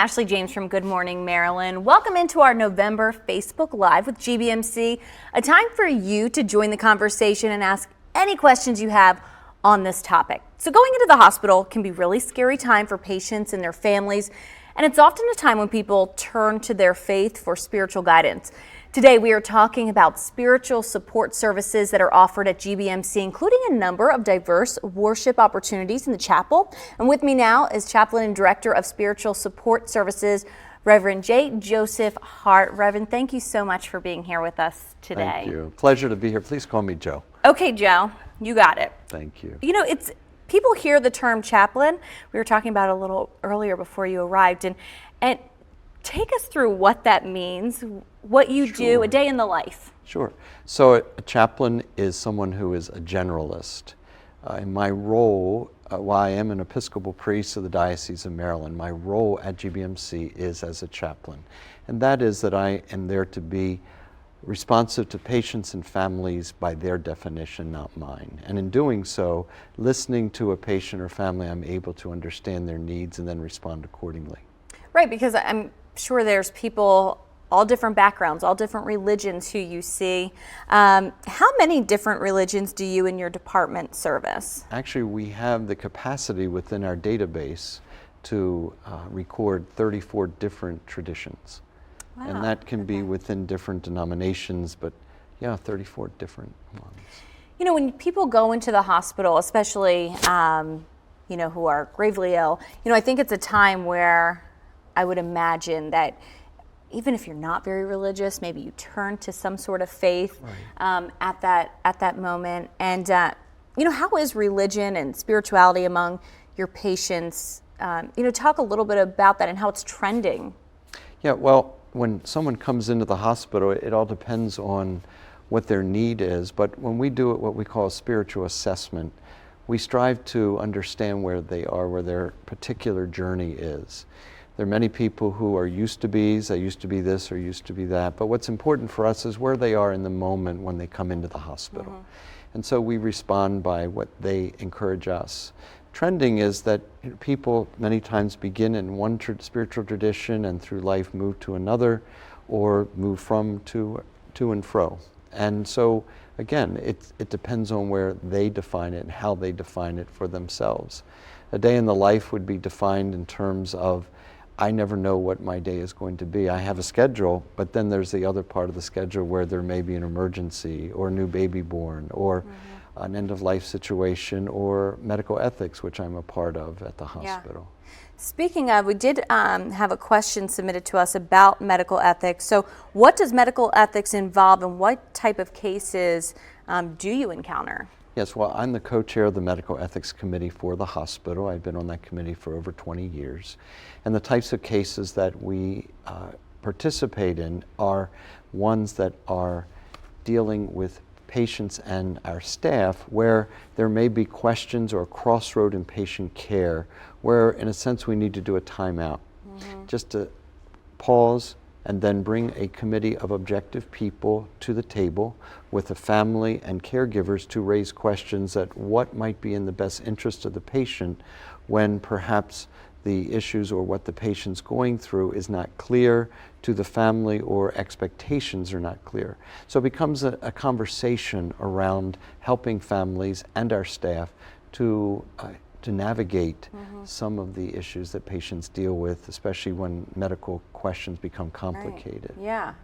Ashley James from Good Morning Maryland. Welcome into our November Facebook Live with GBMC, a time for you to join the conversation and ask any questions you have on this topic. So going into the hospital can be a really scary time for patients and their families, and it's often a time when people turn to their faith for spiritual guidance. Today we are talking about spiritual support services that are offered at GBMC, including a number of diverse worship opportunities in the chapel. And with me now is Chaplain and Director of Spiritual Support Services, Reverend J. Joseph Hart. Reverend, thank you so much for being here with us today. Thank you. Pleasure to be here. Please call me Joe. Okay, Joe, you got it. Thank you. You know, people hear the term chaplain. We were talking about it a little earlier before you arrived, and take us through what that means, what you do, a day in the life. Sure. So a chaplain is someone who is a generalist. In my role, while I am an Episcopal priest of the Diocese of Maryland, my role at GBMC is as a chaplain. And that is that I am there to be responsive to patients and families by their definition, not mine. And in doing so, listening to a patient or family, I'm able to understand their needs and then respond accordingly. Right, because I'm sure there's people, all different backgrounds, all different religions who you see. How many different religions do you in your department service? Actually, we have the capacity within our database to record 34 different traditions. Wow. And that can be within different denominations, but yeah, 34 different ones. You know, when people go into the hospital, especially, who are gravely ill, I think it's a time where I would imagine that even if you're not very religious, maybe you turn to some sort of faith at that moment. And how is religion and spirituality among your patients? Talk a little bit about that and how it's trending. Yeah, well, when someone comes into the hospital, it all depends on what their need is. But when we do what we call a spiritual assessment, we strive to understand where they are, where their particular journey is. There are many people who are used to be's, I used to be this or used to be that, but what's important for us is where they are in the moment when they come into the hospital. Mm-hmm. And so we respond by what they encourage us. Trending is that people many times begin in one spiritual tradition and through life move to another or move from to and fro. And so again, it depends on where they define it and how they define it for themselves. A day in the life would be defined in terms of I never know what my day is going to be. I have a schedule, but then there's the other part of the schedule where there may be an emergency or a new baby born or an end-of-life situation or medical ethics, which I'm a part of at the hospital. Yeah. Speaking of, we did have a question submitted to us about medical ethics. So what does medical ethics involve and what type of cases do you encounter? Yes, well, I'm the co-chair of the Medical Ethics Committee for the hospital. I've been on that committee for over 20 years. And the types of cases that we participate in are ones that are dealing with patients and our staff where there may be questions or a crossroad in patient care where, in a sense, we need to do a timeout. Just to pause and then bring a committee of objective people to the table with the family and caregivers to raise questions that what might be in the best interest of the patient when perhaps the issues or what the patient's going through is not clear to the family or expectations are not clear. So it becomes a conversation around helping families and our staff to navigate some of the issues that patients deal with, especially when medical questions become complicated. Right. Yeah.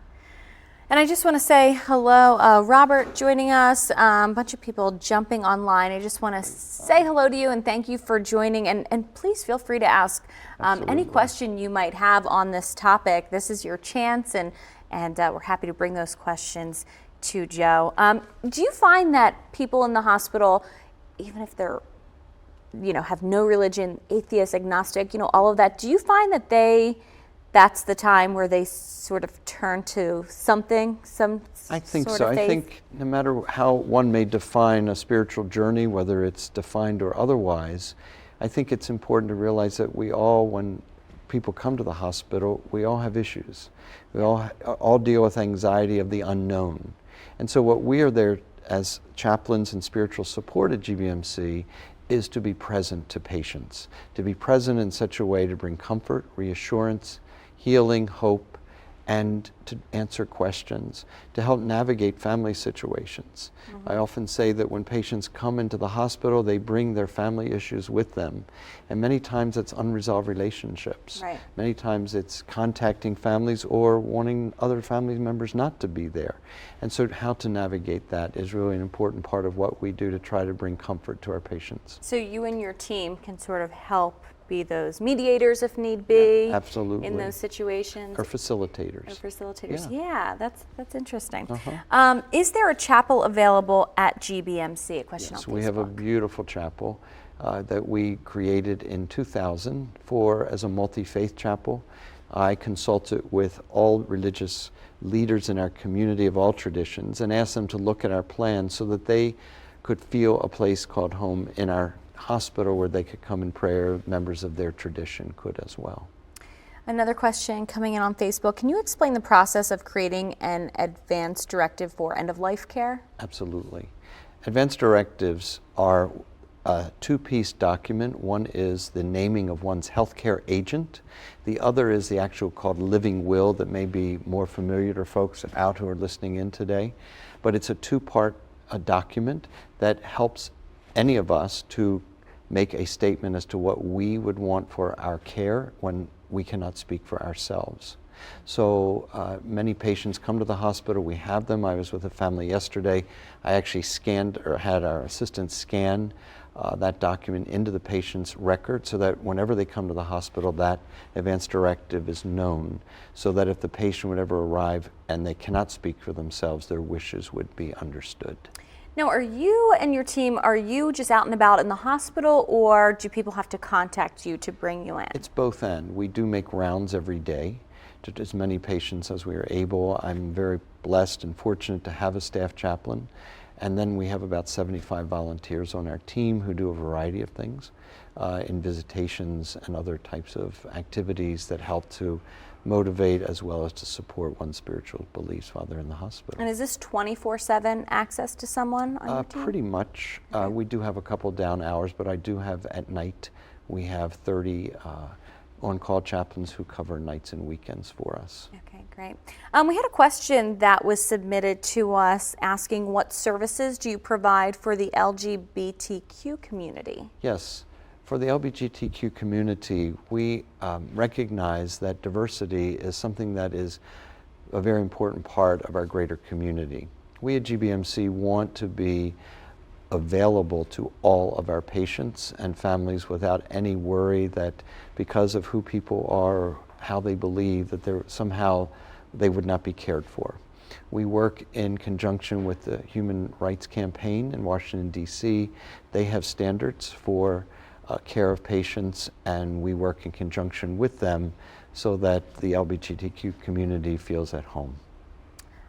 And I just want to say hello, Robert joining us, a bunch of people jumping online. I just want to say hello to you and thank you for joining. And please feel free to ask any question you might have on this topic. This is your chance, and we're happy to bring those questions to Joe. Do you find that people in the hospital, even if they're have no religion, atheist, agnostic, all of that, do you find that that's the time where they sort of turn to something, I think sort so. of faith? I think no matter how one may define a spiritual journey, whether it's defined or otherwise, I think it's important to realize that we all, when people come to the hospital, we all have issues. We all deal with anxiety of the unknown. And so what we are there as chaplains and spiritual support at GBMC is to be present to patients, to be present in such a way to bring comfort, reassurance, healing, hope, and to answer questions, to help navigate family situations. I often say that when patients come into the hospital, they bring their family issues with them. And many times it's unresolved relationships. Right. Many times it's contacting families or wanting other family members not to be there. And so how to navigate that is really an important part of what we do to try to bring comfort to our patients. So you and your team can sort of help be those mediators if need be. Yeah, absolutely. In those situations. Or facilitators. Or facilitators. Yeah. Yeah, that's interesting. Is there a chapel available at GBMC? A question on Yes, Facebook. we have a beautiful chapel that we created in 2000 as a multi-faith chapel. I consulted with all religious leaders in our community of all traditions and asked them to look at our plan so that they could feel a place called home in our hospital where they could come and pray. Members of their tradition could as well. Another question coming in on Facebook. Can you explain the process of creating an advance directive for end-of-life care? Absolutely. Advance directives are a two-piece document. One is the naming of one's healthcare agent. The other is the actual called living will that may be more familiar to folks out who are listening in today. But it's a two-part document that helps any of us to make a statement as to what we would want for our care when we cannot speak for ourselves. So many patients come to the hospital, we have them. I was with a family yesterday. I actually scanned or had our assistant scan that document into the patient's record so that whenever they come to the hospital, that advance directive is known, so that if the patient would ever arrive and they cannot speak for themselves, their wishes would be understood. Now, are you and your team, are you just out and about in the hospital, or do people have to contact you to bring you in? It's both and. We do make rounds every day to as many patients as we are able. I'm very blessed and fortunate to have a staff chaplain. And then we have about 75 volunteers on our team who do a variety of things in visitations and other types of activities that help to motivate as well as to support one's spiritual beliefs while they're in the hospital. And is this 24/7 access to someone on your team? Pretty much. Okay. We do have a couple down hours, but I do have at night, we have 30 on-call chaplains who cover nights and weekends for us. Okay, great. We had a question that was submitted to us asking what services do you provide for the LGBTQ community? Yes. For the LGBTQ community, we recognize that diversity is something that is a very important part of our greater community. We at GBMC want to be available to all of our patients and families without any worry that because of who people are or how they believe that somehow they would not be cared for. We work in conjunction with the Human Rights Campaign in Washington, D.C. They have standards for care of patients, and we work in conjunction with them so that the LGBTQ community feels at home.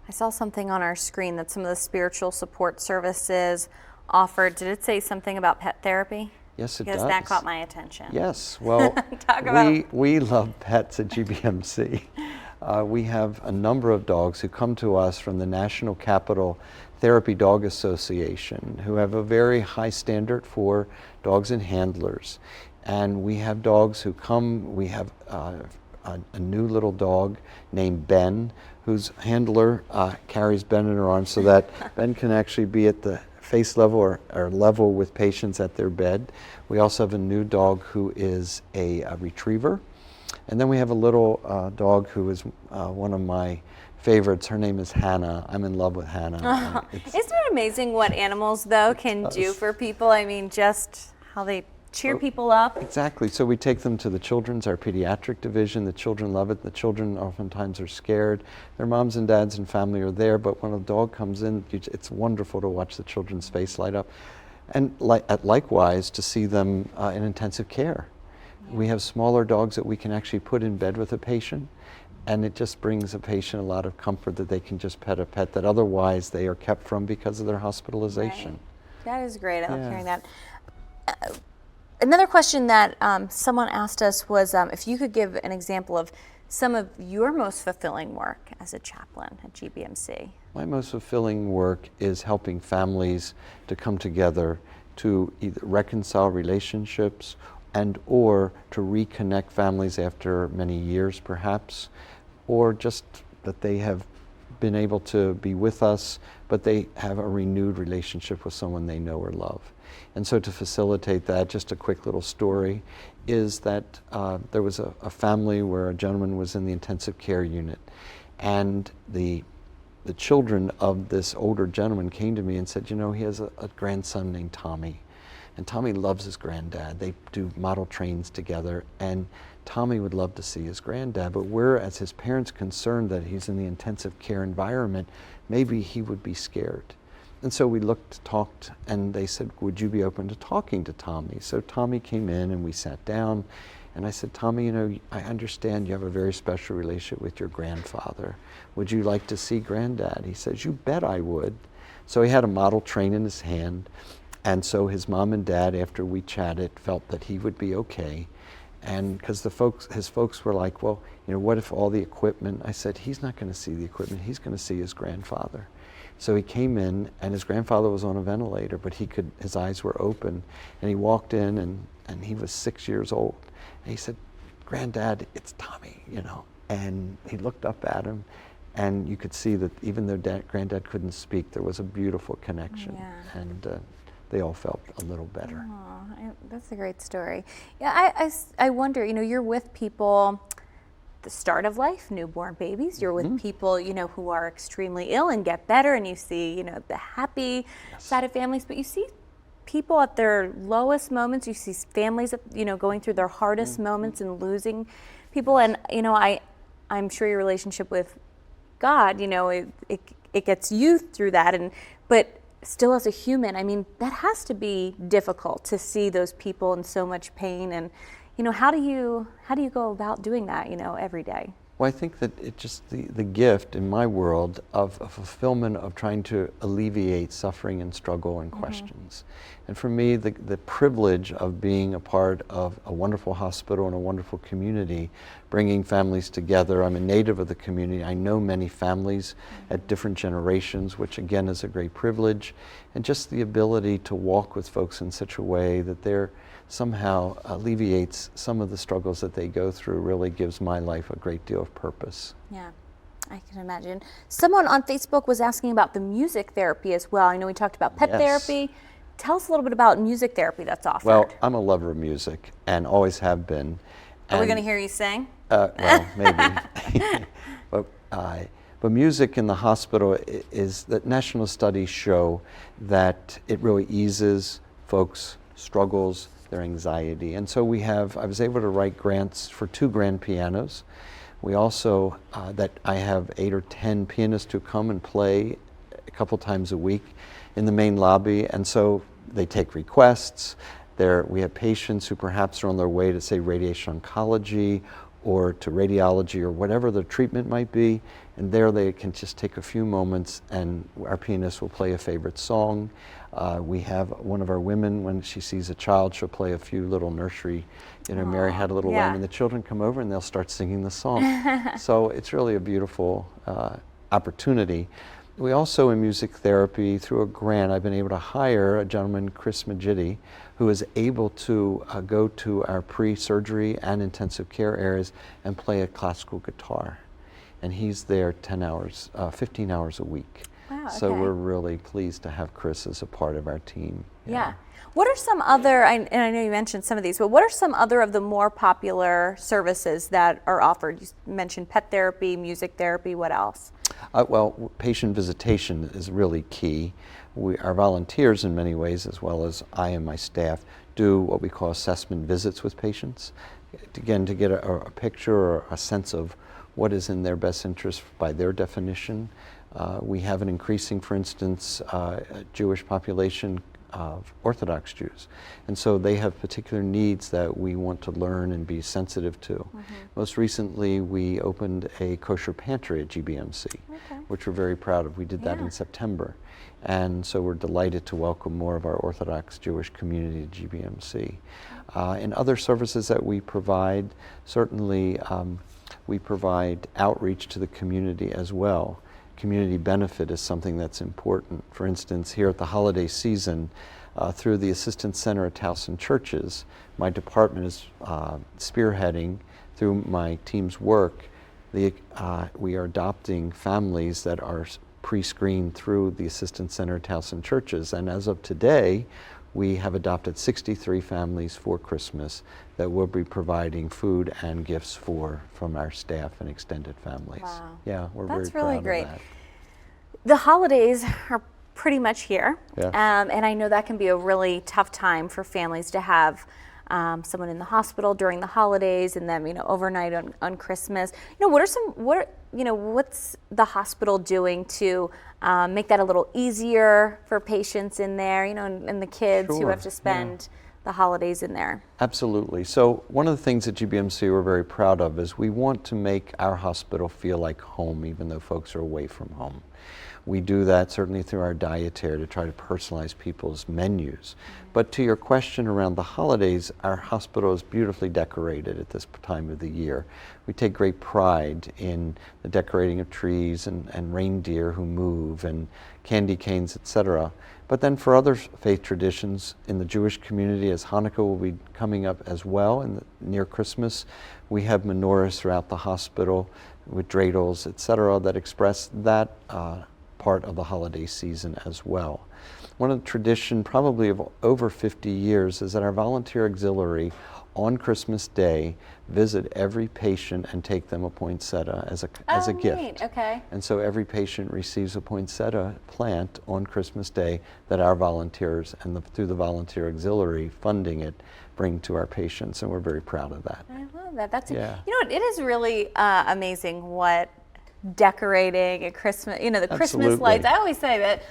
I saw something on our screen that some of the spiritual support services offered. Did it say something about pet therapy? Yes, it because does. That caught my attention. Yes, well, we love pets at GBMC. We have a number of dogs who come to us from the National Capital Therapy Dog Association, who have a very high standard for dogs and handlers. And we have dogs who come. We have a new little dog named Ben, whose handler carries Ben in her arms so that Ben can actually be at the face level or level with patients at their bed. We also have a new dog who is a retriever. And then we have a little dog who is one of my favorites. Her name is Hannah. I'm in love with Hannah. Isn't it amazing what animals, though, can do for people? I mean, just how they cheer people up. Exactly. So we take them to the children's, our pediatric division. The children love it. The children oftentimes are scared. Their moms and dads and family are there, but when a dog comes in, it's wonderful to watch the children's face light up. And likewise, to see them in intensive care. We have smaller dogs that we can actually put in bed with a patient, and it just brings a patient a lot of comfort that they can just pet a pet that otherwise they are kept from because of their hospitalization. Right. That is great. I love hearing that. Another question that someone asked us was if you could give an example of some of your most fulfilling work as a chaplain at GBMC. My most fulfilling work is helping families to come together to either reconcile relationships and or to reconnect families after many years perhaps, or just that they have been able to be with us, but they have a renewed relationship with someone they know or love. And so to facilitate that, just a quick little story, is that there was a family where a gentleman was in the intensive care unit, and the children of this older gentleman came to me and said, you know, he has a grandson named Tommy, and Tommy loves his granddad. They do model trains together, and Tommy would love to see his granddad, but we're, as his parents, concerned that he's in the intensive care environment, maybe he would be scared. And so we looked, talked, and they said, would you be open to talking to Tommy? So Tommy came in and we sat down, and I said, Tommy, you know, I understand you have a very special relationship with your grandfather. Would you like to see Granddad? He says, you bet I would. So he had a model train in his hand, and so his mom and dad, after we chatted, felt that he would be okay. And because his folks were like, well, you know, what if all the equipment? I said, he's not going to see the equipment, he's going to see his grandfather. So he came in, and his grandfather was on a ventilator, but his eyes were open, and he walked in, and he was 6 years old. And he said, Granddad, it's Tommy, you know. And he looked up at him, and you could see that even though Granddad couldn't speak, there was a beautiful connection. Yeah. And they all felt a little better. Aw, that's a great story. Yeah, I wonder, you know, you're with people the start of life, newborn babies. You're with people, you know, who are extremely ill and get better, and you see, you know, the happy side of families, but you see people at their lowest moments. You see families, you know, going through their hardest moments and losing people. And, you know, I'm sure your relationship with God, you know, it gets you through that. But still, as a human, I mean, that has to be difficult to see those people in so much pain. And, you know, how do you go about doing that, you know, every day? Well, I think that it just the gift in my world of a fulfillment of trying to alleviate suffering and struggle and questions. And for me, the privilege of being a part of a wonderful hospital and a wonderful community, bringing families together. I'm a native of the community. I know many families at different generations, which again is a great privilege. And just the ability to walk with folks in such a way that they're somehow alleviates some of the struggles that they go through really gives my life a great deal of purpose. Yeah, I can imagine. Someone on Facebook was asking about the music therapy as well. I know we talked about pet therapy. Tell us a little bit about music therapy that's offered. Well, I'm a lover of music and always have been. Are we going to hear you sing? Well, maybe. But music in the hospital is that national studies show that it really eases folks' struggles, their anxiety. And so I was able to write grants for 2 grand pianos. We also, I have 8 or 10 pianists who come and play a couple times a week in the main lobby. And so they take requests. We have patients who perhaps are on their way to, say, radiation oncology or to radiology or whatever the treatment might be. And there they can just take a few moments, and our pianist will play a favorite song. We have one of our women, when she sees a child, she'll play a few little nursery, you know, Mary Had a Little Lamb, and the children come over and they'll start singing the song. So it's really a beautiful opportunity. We also, in music therapy, through a grant, I've been able to hire a gentleman, Chris Magidi, who is able to go to our pre-surgery and intensive care areas and play a classical guitar. And he's there 10 hours, 15 hours a week. Wow, so we're really pleased to have Chris as a part of our team. Yeah. What are some other, and I know you mentioned some of these, but what are some other of the more popular services that are offered? You mentioned pet therapy, music therapy, what else? Well, patient visitation is really key. Our volunteers, in many ways, as well as I and my staff, do what we call assessment visits with patients. Again, to get a picture or a sense of what is in their best interest by their definition. We have an increasing, for instance, Jewish population of Orthodox Jews. And so they have particular needs that we want to learn and be sensitive to. Most recently, we opened a kosher pantry at Gbmc, which we're very proud of. We did that in September. And so we're delighted to welcome more of our Orthodox Jewish community to Gbmc. And other services that we provide, certainly we provide outreach to the community as well. Community benefit is something that's important. For instance, here at the holiday season, through the Assistance Center at Towson Churches. My department is spearheading through my team's work. We are adopting families that are pre-screened through the Assistance Center at Towson Churches, and as of today, we have adopted 63 families for Christmas that we'll be providing food and gifts from our staff and extended families. Wow. Yeah, we're That's very really proud great. of that. The holidays are pretty much here, Yes. and I know that can be a really tough time for families to have someone in the hospital during the holidays, and then overnight on Christmas. What's the hospital doing to make that a little easier for patients in there, and the kids who Sure, have to spend the holidays in there? Absolutely. So one of the things at GBMC we're very proud of is we want to make our hospital feel like home, even though folks are away from home. We do that certainly through our dietary to try to personalize people's menus. But to your question around the holidays, our hospital is beautifully decorated at this time of the year. We take great pride in the decorating of trees and reindeer who move and candy canes, etc. But then for other faith traditions in the Jewish community, as Hanukkah will be coming up as well near Christmas, we have menorahs throughout the hospital with dreidels, etc., that express that part of the holiday season as well. One of the tradition probably of over 50 years is that our volunteer auxiliary on Christmas Day visit every patient and take them a poinsettia as a gift. Neat. Okay. And so every patient receives a poinsettia plant on Christmas Day that our volunteers and through the volunteer auxiliary funding it bring to our patients, and we're very proud of that. I love that. That's Yeah. it is really amazing what decorating at Christmas, the Christmas Absolutely. lights. I always say that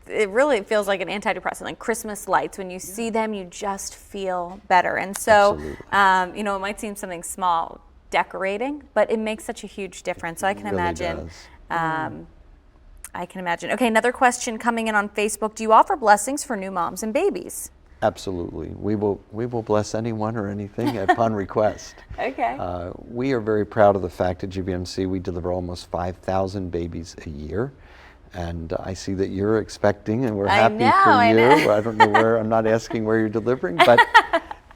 it really feels like an antidepressant, like Christmas lights. When you see them, you just feel better. And so, it might seem something small, decorating, but it makes such a huge difference. So I can Really imagine. does. I can imagine. Okay, another question coming in on Facebook. Do you offer blessings for new moms and babies? Absolutely. We will bless anyone or anything upon request. Okay. We are very proud of the fact at GBMC we deliver almost 5,000 babies a year. And I see that you're expecting, and we're happy for you. I know. I don't know where, I'm not asking where you're delivering, but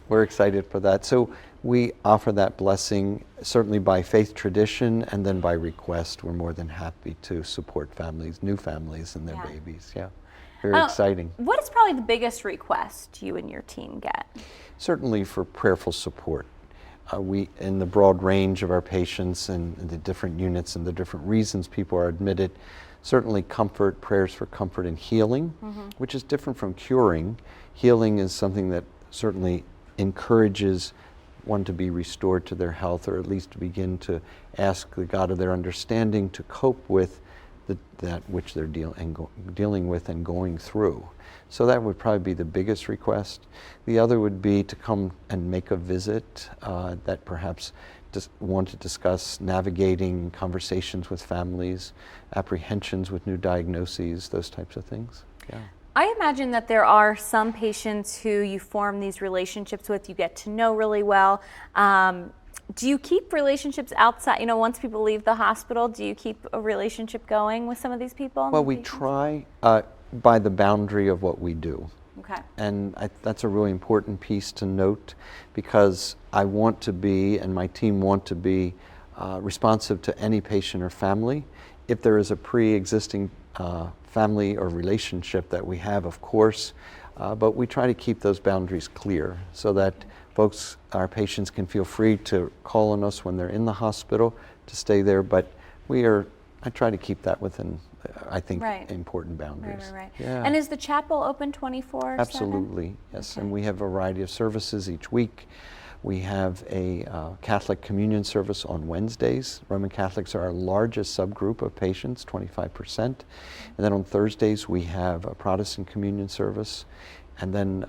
we're excited for that. So we offer that blessing certainly by faith tradition, and then by request. We're more than happy to support families, new families and their babies. Yeah. Very exciting. What is probably the biggest request you and your team get? Certainly for prayerful support. We, in the broad range of our patients and the different units and the different reasons people are admitted, certainly prayers for comfort and healing, which is different from curing. Healing is something that certainly encourages one to be restored to their health, or at least to begin to ask the God of their understanding to cope with that which they're dealing with and going through. So that would probably be the biggest request. The other would be to come and make a visit that perhaps want to discuss navigating conversations with families, apprehensions with new diagnoses, those types of things. Yeah. I imagine that there are some patients who you form these relationships with, you get to know really well. Do you keep relationships outside, once people leave the hospital, do you keep a relationship going with some of these people? Well, we try by the boundary of what we do. Okay. And that's a really important piece to note, because I want to be, and my team want to be, responsive to any patient or family. If there is a pre-existing family or relationship that we have, of course, but we try to keep those boundaries clear so that our patients can feel free to call on us when they're in the hospital, to stay there, but I try to keep that within, I think, important boundaries. Right. Yeah. And is the chapel open 24/7? Absolutely, yes. Okay. And we have a variety of services each week. We have a Catholic communion service on Wednesdays. Roman Catholics are our largest subgroup of patients, 25%. And then on Thursdays, we have a Protestant communion service. And then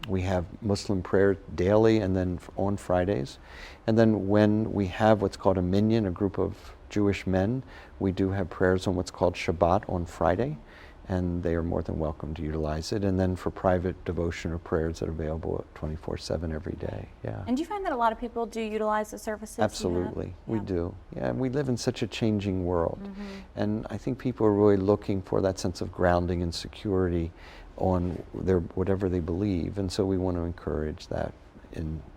we have Muslim prayer daily, and then on Fridays. And then when we have what's called a minyan, a group of Jewish men, we do have prayers on what's called Shabbat on Friday, and they are more than welcome to utilize it. And then for private devotion or prayers that are available 24/7 every day. Yeah. And do you find that a lot of people do utilize the services? Absolutely, we do. Yeah, we live in such a changing world, and I think people are really looking for that sense of grounding and security on whatever they believe, and so we want to encourage that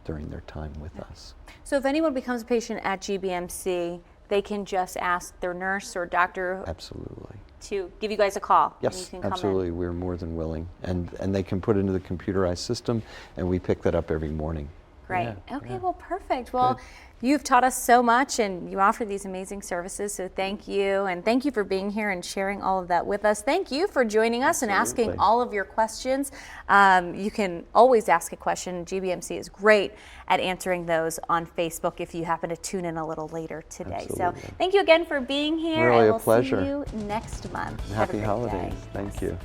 during their time with us. So if anyone becomes a patient at GBMC, they can just ask their nurse or doctor Absolutely. to give you guys a call. Yes, and you can come absolutely. in. We're more than willing. And they can put it into the computerized system, and we pick that up every morning. Great. Yeah, Okay, yeah. well, perfect. Well, Good. you've taught us so much and you offer these amazing services, so thank you. And thank you for being here and sharing all of that with us. Thank you for joining us and asking Absolutely. all of your questions. You can always ask a question. GBMC is great at answering those on Facebook if you happen to tune in a little later today. Absolutely. So thank you again for being here. Really and a we'll pleasure. see you next month. Have a Happy great holidays. day. Thank you.